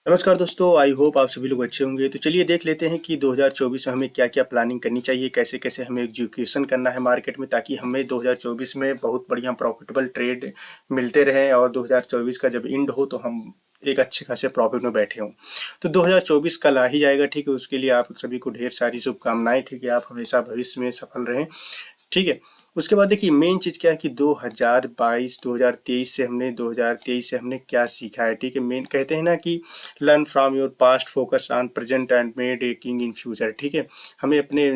नमस्कार दोस्तों, I hope आप सभी लोग अच्छे होंगे। तो चलिए देख लेते हैं कि 2024 में हमें क्या-क्या प्लानिंग करनी चाहिए, कैसे-कैसे हमें एग्जीक्यूशन करना है मार्केट में, ताकि हमें 2024 में बहुत बढ़िया प्रॉफिटेबल ट्रेड मिलते रहें और 2024 का जब एंड हो तो हम एक अच्छे खासे प्रॉफिट में बैठे हों। तो 2024 कल आ ही जाएगा, ठीक है? उसके लिए आप सभी को ढेर सारी शुभकामनाएँ, ठीक है? आप हमेशा भविष्य में सफल रहें, ठीक है। उसके बाद देखिए मेन चीज़ क्या है कि 2023 से हमने क्या सीखा है, ठीक है। मेन कहते हैं ना कि learn from your past, focus on present and made a king in future, ठीक है। हमें अपने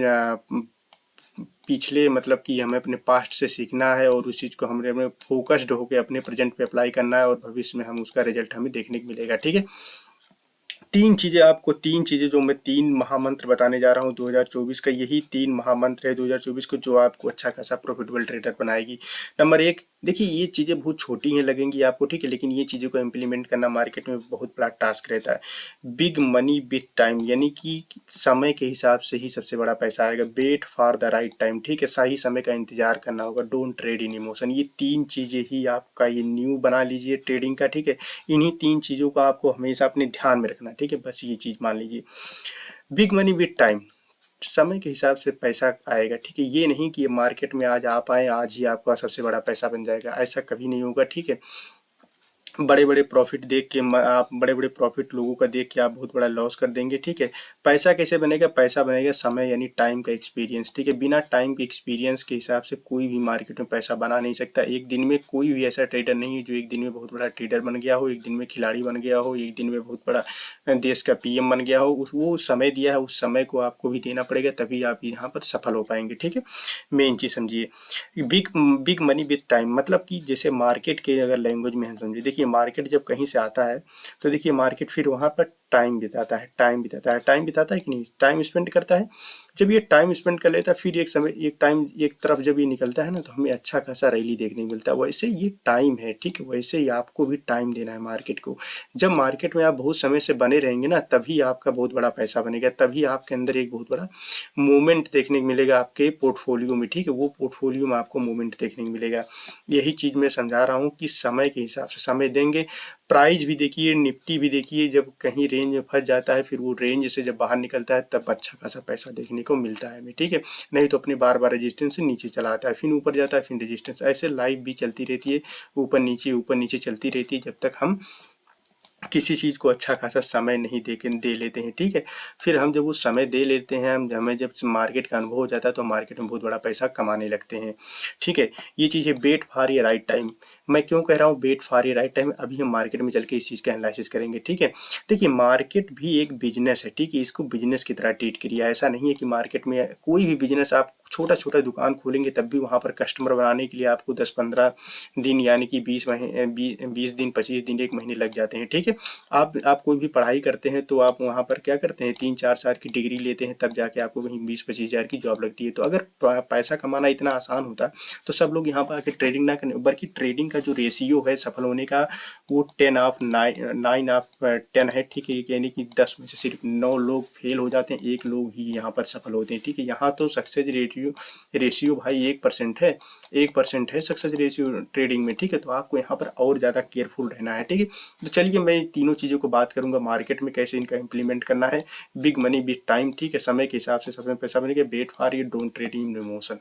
पिछले मतलब कि हमें अपने पास्ट से सीखना है और उस चीज़ को हमें फोकस्ड होकर अपने प्रेजेंट पे अप्लाई करना है और भविष्य में हम उसका रिजल्ट हमें देखने को मिलेगा, ठीक है। तीन चीज़ें जो मैं तीन महामंत्र बताने जा रहा हूँ 2024 का, यही तीन महामंत्र है 2024 को जो आपको अच्छा खासा प्रॉफिटेबल ट्रेडर बनाएगी। नंबर एक, देखिए ये चीज़ें बहुत छोटी हैं लगेंगी आपको, ठीक है, लेकिन ये चीज़ों को इम्प्लीमेंट करना मार्केट में बहुत बड़ा टास्क रहता है। बिग मनी विथ टाइम, यानी कि समय के हिसाब से ही सबसे बड़ा पैसा आएगा। Wait for the right time, ठीक है, सही समय का इंतजार करना होगा। डोंट ट्रेड इन इमोशन, ये तीन चीज़ें ही आपका ये न्यू बना लीजिए ट्रेडिंग का, ठीक है। इन्हीं तीन चीज़ों को आपको हमेशा अपने ध्यान में रखना, ठीक है, बस ये चीज़ मान लीजिए। बिग मनी विद टाइम, समय के हिसाब से पैसा आएगा, ठीक है। ये नहीं कि ये मार्केट में आज आप आए, आज ही आपका सबसे बड़ा पैसा बन जाएगा, ऐसा कभी नहीं होगा, ठीक है। बड़े बड़े प्रॉफिट देख के आप बड़े बड़े प्रॉफिट लोगों का देख के आप बहुत बड़ा लॉस कर देंगे, ठीक है। पैसा कैसे बनेगा? पैसा बनेगा समय यानी टाइम का एक्सपीरियंस, ठीक है। बिना टाइम के एक्सपीरियंस के हिसाब से कोई भी मार्केट में पैसा बना नहीं सकता। एक दिन में कोई भी ऐसा ट्रेडर नहीं है जो एक दिन में बहुत बड़ा ट्रेडर बन गया हो, एक दिन में खिलाड़ी बन गया हो, एक दिन में बहुत बड़ा देश का पीएम बन गया हो। वो समय दिया है, उस समय को आपको भी देना पड़ेगा, तभी आप यहाँ पर सफल हो पाएंगे, ठीक है। मेन चीज़ समझिए, big big money with time मतलब कि जैसे मार्केट के अगर लैंग्वेज में हम समझे, देखिए मार्केट जब कहीं से आता है तो देखिए मार्केट फिर वहाँ पर टाइम बिताता है कि नहीं, टाइम स्पेंड करता है। जब ये टाइम स्पेंड कर लेता है फिर एक तरफ जब ये निकलता है ना, तो हमें अच्छा खासा रैली देखने को मिलता है। वैसे ये टाइम है, ठीक है, वैसे ही आपको भी टाइम देना है मार्केट को। जब मार्केट में आप बहुत समय से बने रहेंगे ना, तभी आपका बहुत बड़ा पैसा बनेगा, तभी आपके अंदर एक बहुत बड़ा मूवमेंट देखने को मिलेगा आपके पोर्टफोलियो में, ठीक है। वो पोर्टफोलियो में आपको मूवमेंट देखने को मिलेगा। यही चीज़ मैं समझा रहा हूँ कि समय के हिसाब से समय देंगे। प्राइस भी देखिए, निफ्टी भी देखिए, जब कहीं रेंज में फंस जाता है फिर वो रेंज से जब बाहर निकलता है तब अच्छा खासा पैसा देखने को मिलता है हमें, ठीक है। नहीं तो अपनी बार बार रेजिस्टेंस से नीचे चला आता है, फिर ऊपर जाता है, फिर रेजिस्टेंस, ऐसे लाइव भी चलती रहती है, ऊपर नीचे चलती रहती है, जब तक हम किसी चीज़ को अच्छा खासा समय नहीं दे लेते हैं, ठीक है। फिर हम जब वो समय दे लेते हैं, हमें जब मार्केट का अनुभव हो जाता है तो मार्केट में बहुत बड़ा पैसा कमाने लगते हैं, ठीक है। ये चीज़ है वेट फॉर ये राइट टाइम। मैं क्यों कह रहा हूँ वेट फॉर ये राइट टाइम? अभी हम मार्केट में चल के इस चीज़ का एनालिसिस करेंगे, ठीक है। देखिए मार्केट भी एक बिजनेस है, ठीक है, इसको बिजनेस की तरह ट्रीट करिए। ऐसा नहीं है कि मार्केट में कोई भी बिजनेस आप छोटा छोटा दुकान खोलेंगे तब भी वहाँ पर कस्टमर बनाने के लिए आपको 10-15 दिन यानी कि 20 दिन 25 दिन 1 महीने लग जाते हैं, ठीक है। आप कोई भी पढ़ाई करते हैं तो आप वहाँ पर क्या करते हैं, 3-4 साल की डिग्री लेते हैं, तब जाके आपको कहीं 20-25 हज़ार की जॉब लगती है। तो अगर पैसा कमाना इतना आसान होता तो सब लोग यहाँ पर आके ट्रेडिंग ना करें, बल्कि ट्रेडिंग का जो रेशियो है सफल होने का, वो 10/9 है, ठीक है। यानी कि 10 में से सिर्फ 9 लोग फेल हो जाते हैं, एक लोग ही यहाँ पर सफल होते हैं, ठीक है। यहाँ तो सक्सेस रेशियो भाई 1% है, 1% है सक्सेस रेशियो ट्रेडिंग में, ठीक है। तो आपको यहाँ पर और ज़्यादा केयरफुल रहना है, ठीक है। तो चलिए मैं तीनों चीज़ों को बात करूंगा मार्केट में कैसे इनका इंप्लीमेंट करना है। बिग मनी बिग टाइम, ठीक है, समय के हिसाब से समय पैसा बनेगा। वेट फॉर ये डोंट ट्रेड इन इमोशन।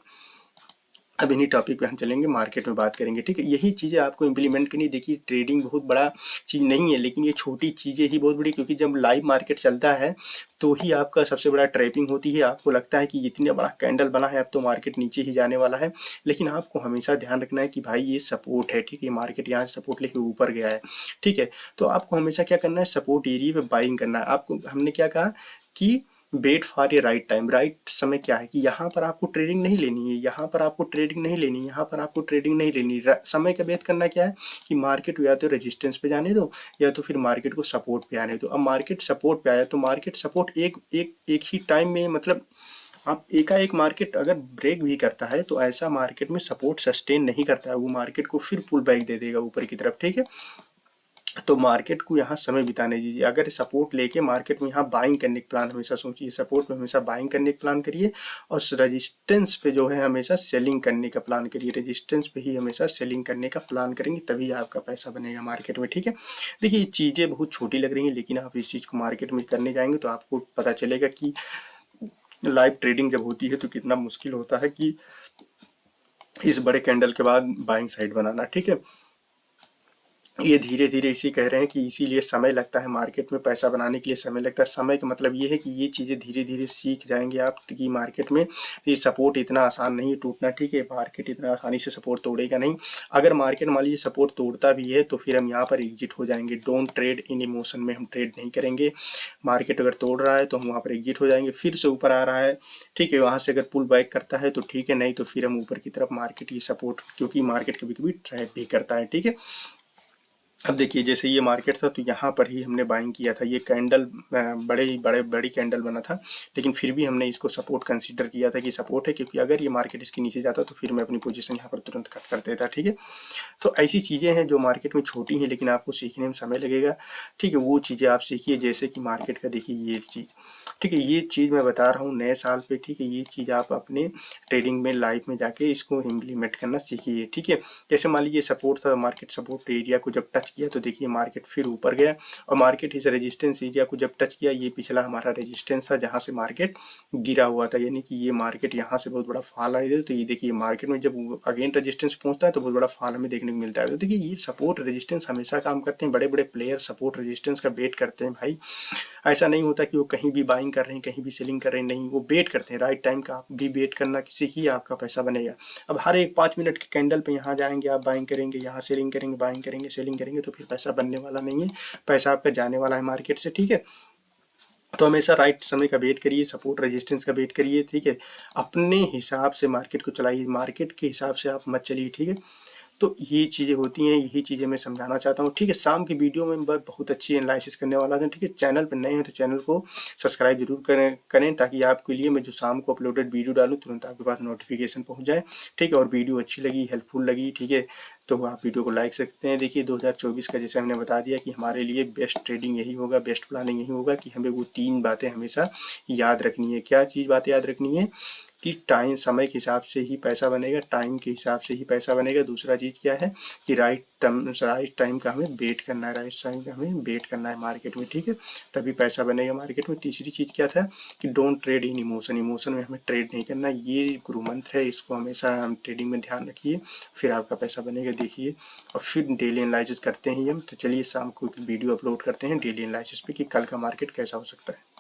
अब इन्हीं टॉपिक पे हम चलेंगे, मार्केट में बात करेंगे, ठीक है। यही चीज़ें आपको इंप्लीमेंट करनी है। देखिए ट्रेडिंग बहुत बड़ा चीज़ नहीं है, लेकिन ये छोटी चीज़ें ही बहुत बड़ी, क्योंकि जब लाइव मार्केट चलता है तो ही आपका सबसे बड़ा ट्रैपिंग होती है। आपको लगता है कि इतना बड़ा कैंडल बना है अब तो मार्केट नीचे ही जाने वाला है, लेकिन आपको हमेशा ध्यान रखना है कि भाई ये सपोर्ट है, ठीक है। मार्केट यहाँ से सपोर्ट लेके ऊपर गया है, ठीक है। तो आपको हमेशा क्या करना है, सपोर्ट एरिया पे बाइंग करना है। आपको हमने क्या कहा कि wait for a right time. Right समय क्या है कि यहाँ पर आपको ट्रेडिंग नहीं लेनी है, यहाँ पर आपको ट्रेडिंग नहीं लेनी, यहाँ पर आपको ट्रेडिंग नहीं लेनी। समय का वेट करना क्या है कि मार्केट या तो रेजिस्टेंस पे जाने दो या तो फिर मार्केट को सपोर्ट पे आने दो। अब मार्केट सपोर्ट पे आया तो मार्केट सपोर्ट एक ही टाइम में, मतलब आप एकाएक मार्केट अगर ब्रेक भी करता है तो ऐसा मार्केट में सपोर्ट सस्टेन नहीं करता है, वो मार्केट को फिर पुल बैक दे देगा ऊपर की तरफ, ठीक है। तो मार्केट को यहाँ समय बिताने दीजिए। अगर सपोर्ट लेके मार्केट में यहाँ बाइंग करने का प्लान हमेशा सोचिए, सपोर्ट में हमेशा बाइंग करने का प्लान करिए और रेजिस्टेंस पे जो है हमेशा सेलिंग करने का प्लान करिए। रेजिस्टेंस पे ही हमेशा सेलिंग करने का प्लान करेंगे तभी आपका पैसा बनेगा मार्केट में, ठीक है। देखिए ये चीज़ें बहुत छोटी लग रही हैं, लेकिन आप इस चीज़ को मार्केट में करने जाएंगे तो आपको पता चलेगा कि लाइव ट्रेडिंग जब होती है तो कितना मुश्किल होता है कि इस बड़े कैंडल के बाद बाइंग साइड बनाना, ठीक है। ये धीरे धीरे इसी कह रहे हैं कि इसीलिए समय लगता है मार्केट में, पैसा बनाने के लिए समय लगता है। समय का मतलब ये है कि ये चीज़ें धीरे धीरे सीख जाएंगे आप कि मार्केट में ये सपोर्ट इतना आसान नहीं है टूटना, ठीक है। मार्केट इतना आसानी से सपोर्ट तोड़ेगा नहीं। अगर मार्केट मान लीजिए सपोर्ट तोड़ता भी है तो फिर हम यहाँ पर एग्जिट हो जाएंगे। डोंट ट्रेड इन इमोशन में हम ट्रेड नहीं करेंगे। मार्केट अगर तोड़ रहा है तो हम वहाँ पर एग्जिट हो जाएंगे। फिर से ऊपर आ रहा है, ठीक है, वहाँ से अगर पुल बैक करता है तो ठीक है, नहीं तो फिर हम ऊपर की तरफ मार्केट ये सपोर्ट, क्योंकि मार्केट कभी कभी ट्रैप भी करता है, ठीक है। अब देखिए जैसे ये मार्केट था तो यहाँ पर ही हमने बाइंग किया था। ये कैंडल बड़ी कैंडल बना था, लेकिन फिर भी हमने इसको सपोर्ट कंसीडर किया था कि सपोर्ट है, क्योंकि अगर ये मार्केट इसके नीचे जाता तो फिर मैं अपनी पोजीशन यहाँ पर तुरंत कट कर देता, ठीक है। तो ऐसी चीज़ें हैं जो मार्केट में छोटी हैं लेकिन आपको सीखने में समय लगेगा, ठीक है। वो चीज़ें आप सीखिए, जैसे कि मार्केट का देखिए ये चीज़, ठीक है, ये चीज़ मैं बता रहा हूँ नए साल पे, ठीक है। ये चीज़ आप अपने ट्रेडिंग में लाइफ में जाके इसको इम्प्लीमेंट करना सीखिए, ठीक है। जैसे मान लीजिए सपोर्ट था, मार्केट सपोर्ट एरिया को जब टच किया तो देखिए मार्केट फिर ऊपर गया और मार्केट इस रेजिस्टेंस एरिया को जब टच किया, ये पिछला हमारा रेजिस्टेंस था जहाँ से मार्केट गिरा हुआ था, यानी कि ये मार्केट यहाँ से बहुत बड़ा फॉल आया था। तो ये देखिए मार्केट में जब अगेन रेजिस्टेंस पहुंचता है तो बहुत बड़ा फॉल हमें देखने को मिलता है। तो देखिए ये सपोर्ट रेजिस्टेंस हमेशा काम करते हैं, बड़े बड़े प्लेयर सपोर्ट रेजिस्टेंस का वेट करते हैं भाई। ऐसा नहीं होता कि वो कहीं भी बाइंग कर रहे हैं कहीं भी सेलिंग कर रहे हैं, नहीं, वो वेट करते हैं राइट टाइम का। आप भी वेट करना सीखिए, आपका पैसा बनेगा। अब हर एक 5 मिनट के कैंडल पे यहाँ जाएंगे आप बाइंग करेंगे, यहाँ सेलिंग करेंगे, बाइंग करेंगे, सेलिंग करेंगे, तो फिर पैसा बनने वाला नहीं है। पैसा आपका जाने वाला है मार्केट से, ठीक है। तो हमेशा राइट समय का वेट करिए, सपोर्ट रेजिस्टेंस का वेट करिए, ठीक है। अपने हिसाब से मार्केट को चलाइए, मार्केट के हिसाब से आप मत चलिए, ठीक है। तो ये चीज़ें होती हैं, यही चीज़ें मैं समझाना चाहता हूँ, ठीक है। शाम की वीडियो में मैं बहुत अच्छी एनालिसिस करने वाला था, ठीक है। चैनल पर नए हैं तो चैनल को सब्सक्राइब जरूर करें ताकि आपके लिए मैं जो शाम को अपलोडेड वीडियो डालूँ तुरंत आपके पास नोटिफिकेशन पहुँच जाए, ठीक है। और वीडियो अच्छी लगी, हेल्पफुल लगी, ठीक है, तो आप वीडियो को लाइक सकते हैं। देखिए 2024 का जैसे हमने बता दिया कि हमारे लिए बेस्ट ट्रेडिंग यही होगा, बेस्ट प्लानिंग यही होगा कि हमें वो 3 बातें हमेशा याद रखनी है। क्या चीज़ बातें याद रखनी है कि टाइम, समय के हिसाब से ही पैसा बनेगा, टाइम के हिसाब से ही पैसा बनेगा। दूसरा चीज़ क्या है कि राइट टाइम का हमें वेट करना है, राइट टाइम का हमें वेट करना है मार्केट में, ठीक है, तभी पैसा बनेगा मार्केट में। तीसरी चीज़ क्या था कि don't trade in emotion, emotion में हमें ट्रेड नहीं करना। ये गुरु मंत्र है, इसको हमेशा हम ट्रेडिंग में ध्यान रखिए, फिर आपका पैसा बनेगा। देखिए और फिर डेली एनालिसिस करते हैं हम। तो चलिए शाम को एक वीडियो अपलोड करते हैं डेली एनालिसिस पे कि कल का मार्केट कैसा हो सकता है।